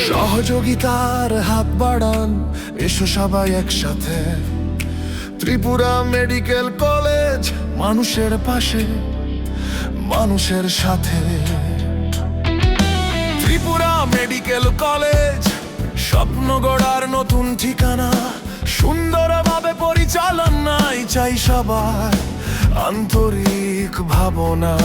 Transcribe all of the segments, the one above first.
সহযোগিতার হাত বাড়ান, এসো সবাই একসাথে। ত্রিপুরা মেডিকেল কলেজ মানুষের পাশে, মানুষের সাথে। ত্রিপুরা মেডিকেল কলেজ স্বপ্ন গড়ার নতুন ঠিকানা, সুন্দরভাবে পরিচালনায় চাই সবার আন্তরিক ভাবনা।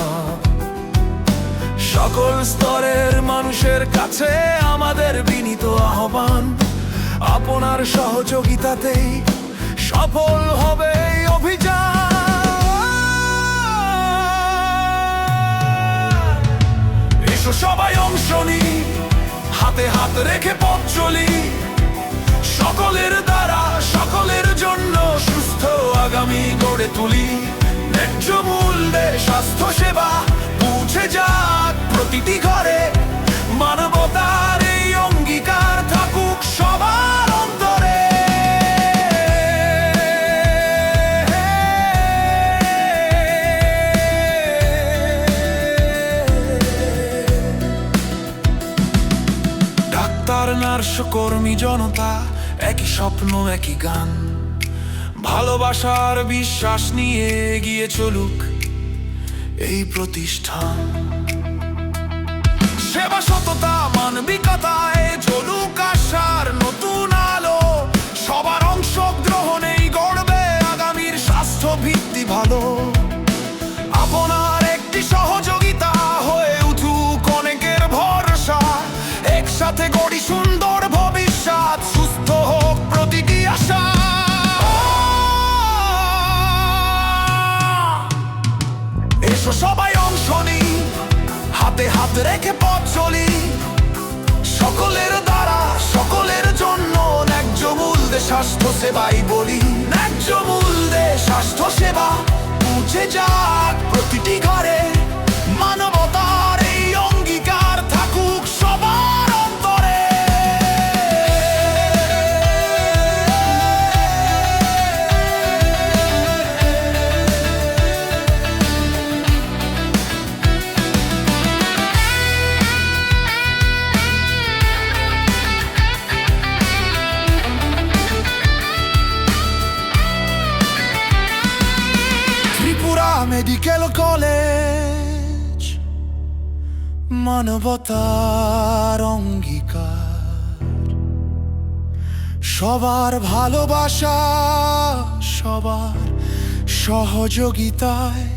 সকল স্তরের মানুষের কাছে আমাদের বিনীত আহ্বান, আপনার সহযোগিতাতেই সফল হবে এই অভিযান। এসো সবাই অংশ নিই, হাতে হাত রেখে পথ চলি, সকলের দ্বারা সকলের জন্য সুস্থ আগামী গড়ে তুলি। ন্যায্য মূল্যে স্বাস্থ্য সেবা পৌঁছে যাক প্রতিটি ঘরে, মানবতার এই অঙ্গীকার থাকুক সবার অন্তরে। ডাক্তার, নার্স, কর্মী, জনতা, একই স্বপ্ন একই গান, ভালোবাসার বিশ্বাস নিয়ে এগিয়ে চলুক এই প্রতিষ্ঠান। সেবা, সততা, মানবিকতায় জ্বলুক আশার নতুন আলো, সবার অংশগ্রহণেই গড়বে আগামীর স্বাস্থ্য ভিত্তি ভালো। আপনার একটি সহযোগিতা হয়ে উঠুক অনেকের ভরসা, একসাথে গড়ি সুন্দর ভবিষ্যৎ, সুস্থ হোক প্রতিটি আশা। এসো সবাই অংশ নিই, হাতে হাত রেখে পথ চলি, সকলের দ্বারা সকলের জন্য ন্যায্য মূল্যে স্বাস্থ্য সেবাই বলি। ন্যায্য মূল্যে স্বাস্থ্য সেবা পৌঁছে যাক প্রতিটি ঘরে, মানবতার এই অঙ্গীকার থাকুক সবার অন্তরে। মেডিকেল কলেজ মানবতার অঙ্গীকার, সবার ভালোবাসা, সবার সহযোগিতায়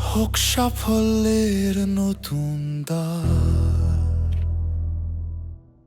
হোক সাফল্যের নতুন দ্বার।